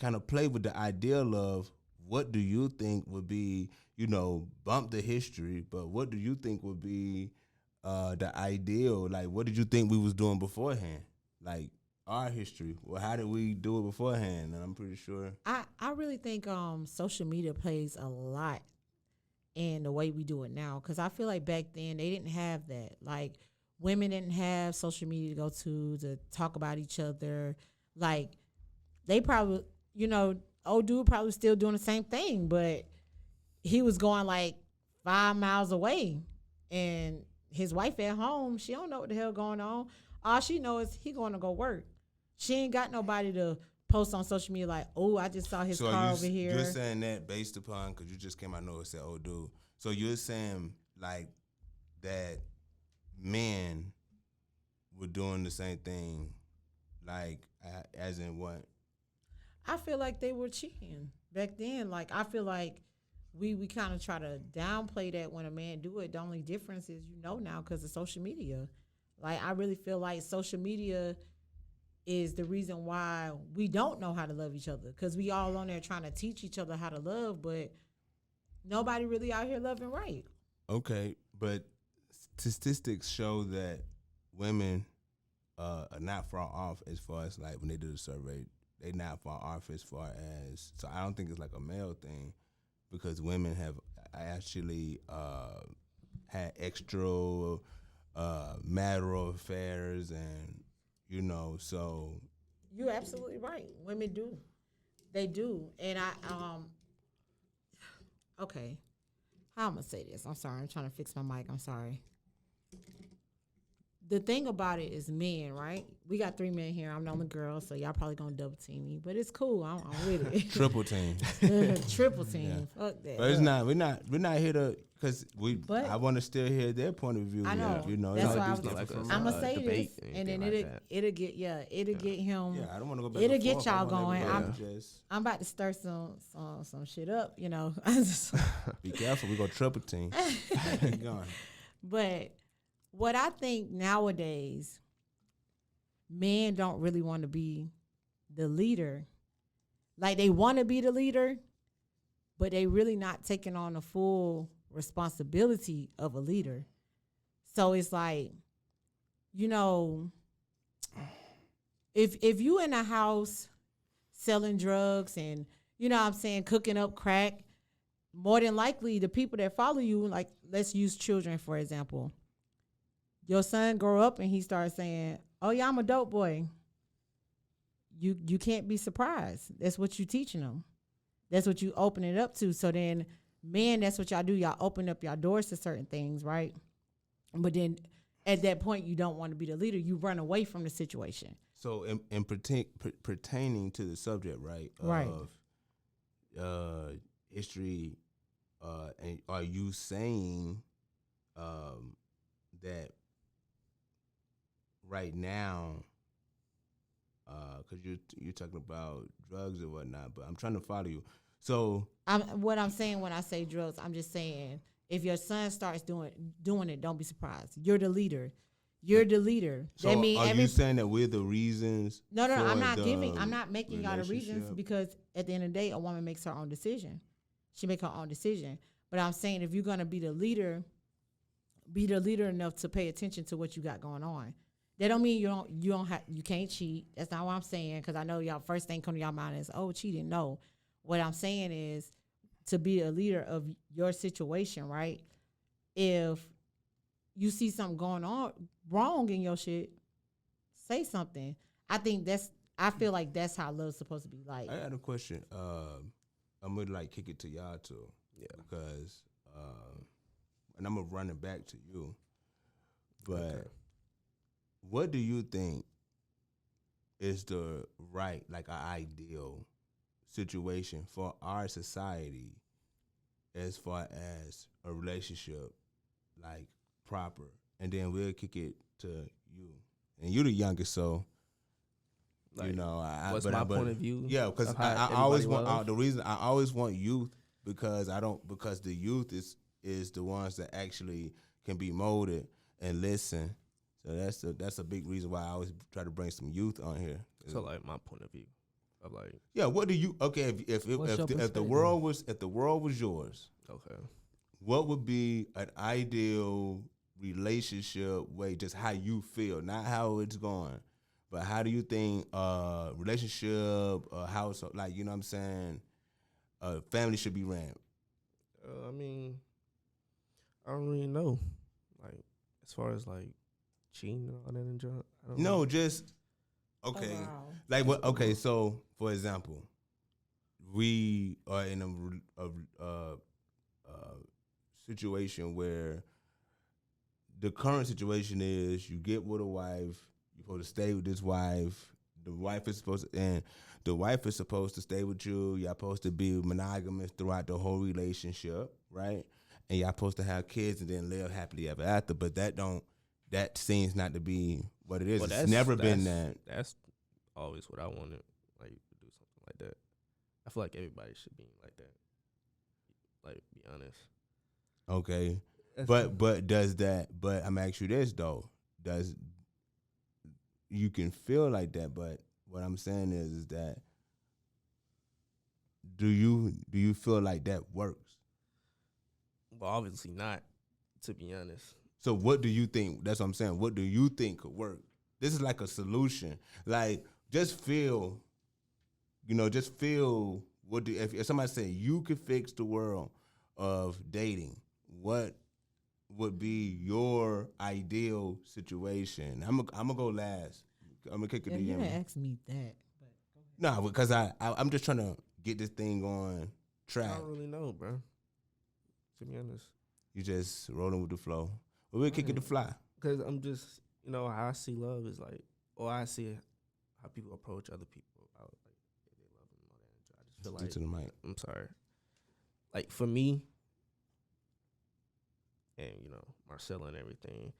kind of play with the ideal of what do you think would be, bump the history, but what do you think would be the ideal? Like, what did you think we was doing beforehand? Like, our history. Well, how did we do it beforehand? And I'm pretty sure. I really think social media plays a lot in the way we do it now. Because I feel like back then they didn't have that. Like, women didn't have social media to go to talk about each other. Like, they probably, old dude probably still doing the same thing, but he was going like 5 miles away, and his wife at home, she don't know what the hell going on. All she knows is he going to go work. She ain't got nobody to post on social media like, oh, I just saw his car over here. You're saying that based upon, because you just came out and said, oh, dude. So you're saying like that men were doing the same thing, like as in what? I feel like they were cheating back then. Like, I feel like we kind of try to downplay that when a man do it. The only difference is now because of social media. Like, I really feel like social media is the reason why we don't know how to love each other, because we all on there trying to teach each other how to love, but nobody really out here loving right. Okay, but statistics show that women are not far off as far as, like, when they do the survey, they not far off as far as, so I don't think it's like a male thing, because women have actually had extra marital affairs, and so you're absolutely right. Women do, they do, and okay, how I'm gonna say this? I'm sorry, I'm trying to fix my mic. I'm sorry. The thing about it is men, right? We got 3 men here. I'm the only girl, so y'all probably gonna double team me, but it's cool. I'm with it. Triple team. Triple team. Yeah. Fuck that. But it's not. We're not here to, because I want to still hear their point of view. I know. That's why I'm gonna say this, and then it'll get him. Yeah, I don't want to go back. It'll get y'all going. I'm about to stir some shit up. Be careful. We go triple team. Going. But what I think nowadays, men don't really want to be the leader. Like, they want to be the leader, but they really not taking on the full responsibility of a leader. So it's like, if you in a house selling drugs and, cooking up crack, more than likely the people that follow you, like, let's use children, for example. Your son grow up and he starts saying, oh, yeah, I'm a dope boy. You can't be surprised. That's what you teaching them. That's what you open it up to. So then, men, that's what y'all do. Y'all open up your doors to certain things, right? But then at that point, you don't want to be the leader. You run away from the situation. So in pertaining to the subject, right? Right. Of history, and are you saying that right now, because you're talking about drugs or whatnot, but I'm trying to follow you. So what I'm saying when I say drugs, I'm just saying, if your son starts doing it, don't be surprised. You're the leader. You're the leader. So are you saying that we're the reasons? No, I'm not making y'all the reasons, because at the end of the day, a woman makes her own decision. She make her own decision. But I'm saying, if you're gonna be the leader enough to pay attention to what you got going on. That don't mean you can't cheat. That's not what I'm saying, because I know y'all first thing come to y'all mind is, oh, cheating. No. What I'm saying is, to be a leader of your situation, right? If you see something going on wrong in your shit, say something. I feel like that's how love's supposed to be like. I had a question. I'm gonna kick it to y'all too. Yeah. Because and I'm gonna run it back to you. But okay. What do you think is the right, like, an ideal situation for our society as far as a relationship, like, proper? And then we'll kick it to you. And you're the youngest, so like, what's my point of view? Yeah, because I always want the reason I always want youth, because the youth is the ones that actually can be molded and listen. So that's a big reason why I always try to bring some youth on here. So, like, my point of view. of like. Yeah. What do you? Okay. If the world was yours. Okay. What would be an ideal relationship way? Just how you feel, not how it's going, but how do you think relationship, household, like, you know what I'm saying, family should be ran? I mean, I don't really know. Like, as far as like cheating and all that and junk. No, just okay. Oh, wow. Like what? Okay, so for example, we are in a situation where the current situation is you get with a wife, you're supposed to stay with this wife. The wife is supposed to stay with you. Y'all supposed to be monogamous throughout the whole relationship, right? And y'all supposed to have kids and then live happily ever after. But that seems not to be what it is. Well, it's never been that. That's always what I wanted, like to do something like that. I feel like everybody should be like that. Like, be honest. Okay. But does that, but I'm gonna ask you this though. You can feel like that, but what I'm saying is that do you feel like that works? Well, obviously not, to be honest. So what do you think? That's what I'm saying. What do you think could work? This is like a solution. Like, just feel what if somebody said you could fix the world of dating, what would be your ideal situation? I'm gonna go last. I'm gonna kick it to you. You didn't ask me that. No, because I'm just trying to get this thing on track. I don't really know, bro. To be honest, you just rolling with the flow. But we'll kick it to fly. Because I'm just, how I see love is like, or I see how people approach other people about like if they love them and all that. I just feel like to the mic. I'm sorry. Like for me, and Marcella and everything.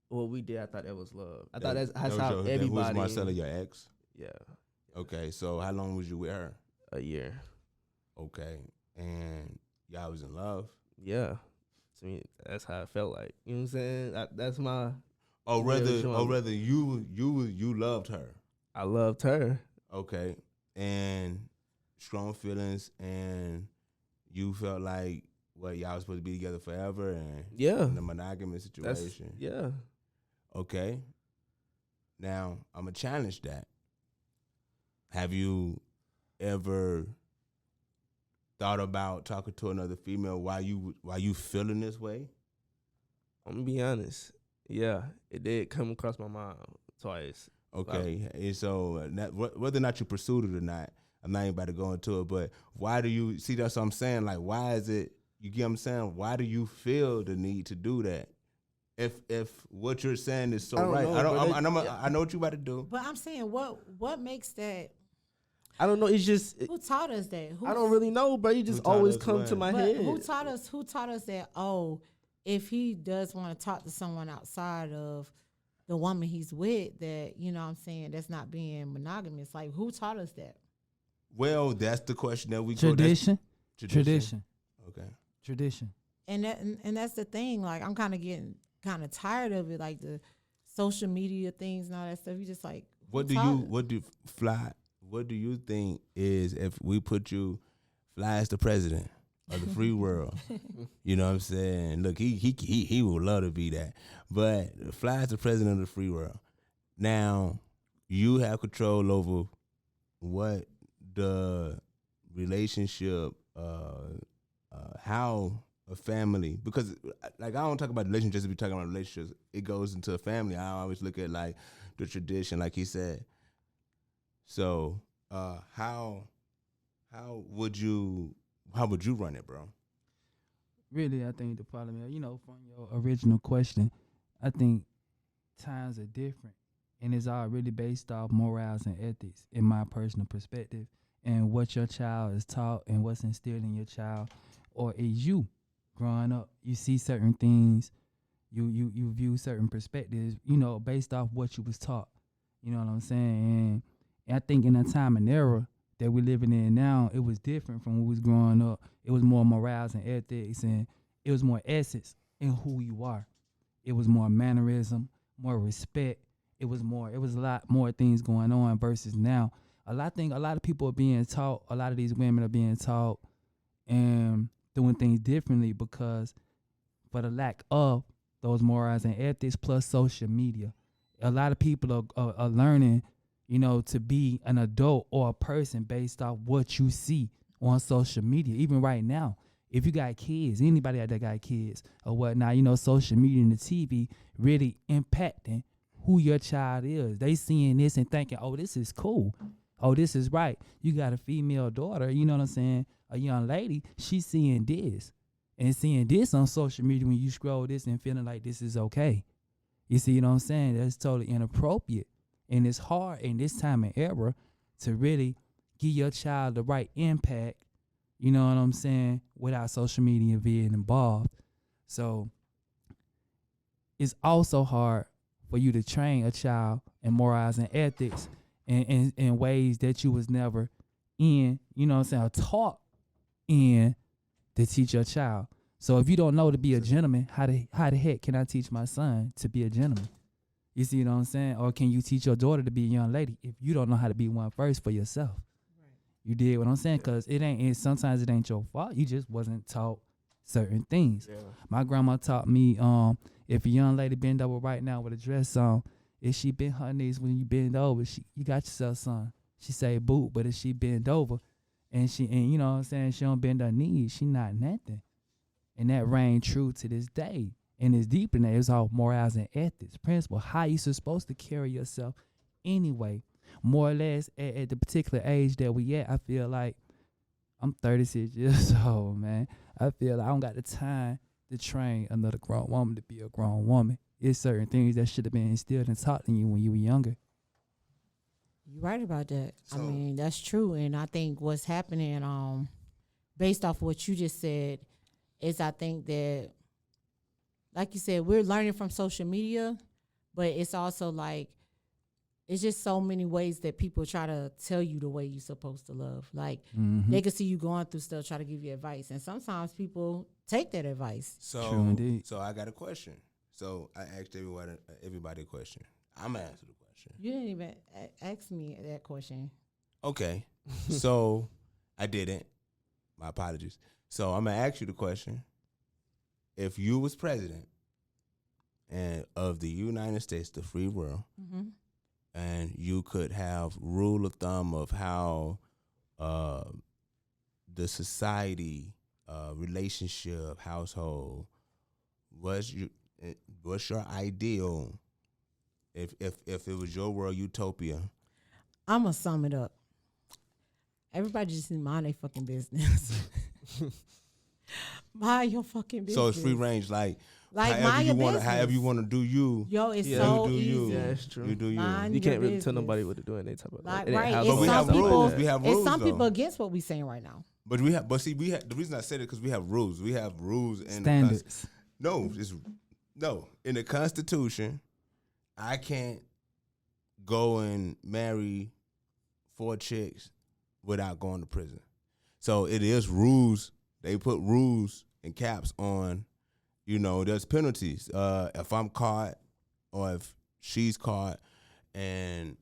What we did, I thought that was love. I thought that's how everybody. Was Marcella your ex? Yeah. Okay, so how long was you with her? A year. Okay, and y'all was in love? Yeah. To me, that's how it felt like. You know what I'm saying? That's my. Rather you loved her. I loved her. Okay, and strong feelings, and you felt like y'all was supposed to be together forever, and in a monogamous situation. Yeah. Okay. Now I'm gonna challenge that. Have you ever thought about talking to another female while you feeling this way? I'm gonna be honest. Yeah, it did come across my mind twice. Okay, and so whether or not you pursued it or not, I'm not even about to go into it. But why do you see? That's what I'm saying. Like, why is it? You get what I'm saying? Why do you feel the need to do that? If what you're saying is so right, I know what you about to do. But I'm saying, what makes that? I don't know. It's just who taught us that? I don't really know, but you just always come to my head. Who taught us that? Oh, if he does want to talk to someone outside of the woman he's with, that what I'm saying, that's not being monogamous. Like, who taught us that? Well, that's the question that we tradition. Okay. Tradition. And that's the thing. Like, I'm kind of getting tired of it. Like the social media things and all that stuff. You just like, what do you think is if we put you Fly as the president of the free world? You know what I'm saying? Look, he would love to be that. But Fly as the president of the free world. Now, you have control over what the relationship, how a family, because like I don't talk about relationships just to be talking about relationships. It goes into a family. I always look at like the tradition, like he said. So how would you run it, bro? Really, I think the problem is, from your original question, I think times are different, and it's all really based off morals and ethics, in my personal perspective, and what your child is taught and what's instilled in your child, or is you growing up. You see certain things, you view certain perspectives, based off what you was taught. You know what I'm saying? And I think in a time and era that we're living in now, it was different from when we was growing up. It was more morals and ethics, and it was more essence in who you are. It was more mannerism, more respect. It was a lot more things going on versus now. I think a lot of people are being taught, a lot of these women are being taught and doing things differently because for the lack of those morals and ethics plus social media. A lot of people are learning, to be an adult or a person based off what you see on social media. Even right now, if you got kids, anybody out there got kids or whatnot, social media and the TV really impacting who your child is. They seeing this and thinking, oh, this is cool. Oh, this is right. You got a female daughter, you know what I'm saying? A young lady, she's seeing this and seeing this on social media when you scroll this and feeling like this is okay. You see what I'm saying? That's totally inappropriate. And it's hard in this time and era to really give your child the right impact, you know what I'm saying, without social media being involved. So it's also hard for you to train a child in morals and ethics in ways that you was never in, you know what I'm saying, or taught in to teach your child. So if you don't know to be a gentleman, how the heck can I teach my son to be a gentleman? You see what I'm saying? Or can you teach your daughter to be a young lady if you don't know how to be one first for yourself? Right. You did what I'm saying? Because sometimes it ain't your fault. You just wasn't taught certain things. Yeah. My grandma taught me if a young lady bend over right now with a dress on, if she bend her knees when you bend over, you got yourself son. She say boot, but if she bend over and you know what I'm saying, she don't bend her knees, she not nothing. And that rang true to this day. And it's deep in there. It's all morals and ethics, principle, how you supposed to carry yourself anyway. More or less at the particular age that we at, I feel like I'm 36 years old, man. I feel like I don't got the time to train another grown woman to be a grown woman. It's certain things that should have been instilled and taught in you when you were younger. You're right about that. So, I mean, that's true. And I think what's happening, based off what you just said, is I think that, like you said, we're learning from social media, but it's also like, it's just so many ways that people try to tell you the way you're supposed to love. Like, they can see you going through stuff, try to give you advice. And sometimes people take that advice. So I got a question. So I asked everybody a question. I'm going to answer the question. You didn't even ask me that question. Okay. So I didn't. My apologies. So I'm going to ask you the question. If you was president and of the United States, the free world, and you could have rule of thumb of how the society, relationship, household, what's your ideal? If it was your world utopia, I'm gonna sum it up. Everybody just mind their fucking business. Mind your fucking business. So it's free range, like however you want to do you. Yo, it's so easy. Yeah, that's true. You do you. You can't really tell nobody what to do in that type of like, right. But we have rules. We have rules. It's some people against what we're saying right now. But we have. The reason I said it because we have rules. We have rules and standards. In the Constitution, I can't go and marry 4 chicks without going to prison. So it is rules. They put rules and caps on, there's penalties. If I'm caught or if she's caught and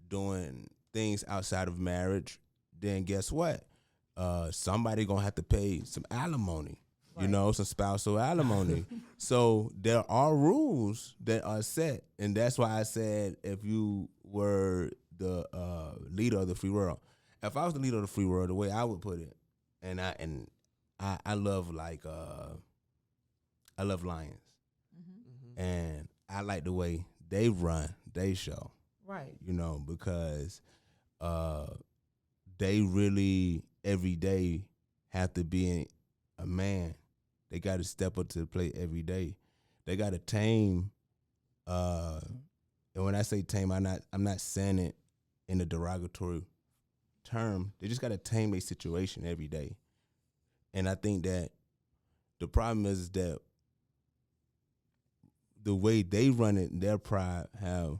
doing things outside of marriage, then guess what? Somebody gonna have to pay some alimony, right. Some spousal alimony. So there are rules that are set, and that's why I said if you were the leader of the free world. If I was the leader of the free world, the way I would put it, and I love I love lions, and I like the way they run they show, right? Because they really every day have to be a man. They got to step up to the plate every day. They got to tame. And when I say tame, I'm not saying it in a derogatory term. They just got to tame their situation every day. And I think that the problem is that the way they run it, their pride, how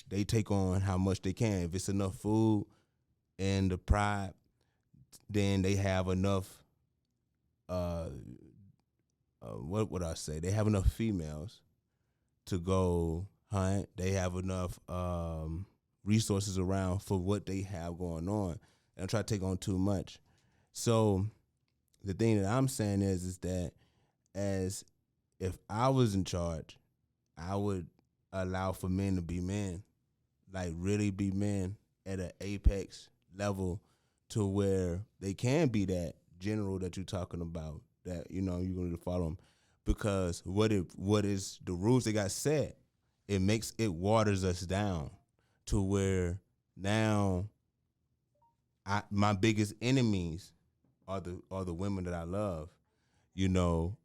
they take on how much they can. If it's enough food and the pride, then they have enough, what would I say? They have enough females to go hunt. They have enough resources around for what they have going on. And try to take on too much. So the thing that I'm saying is that as if I was in charge, I would allow for men to be men, like really be men at an apex level to where they can be that general that you're talking about, that, you know, you're going to follow them. Because what is the rules they got set, it waters us down to where now my biggest enemies are the women that I love, you know,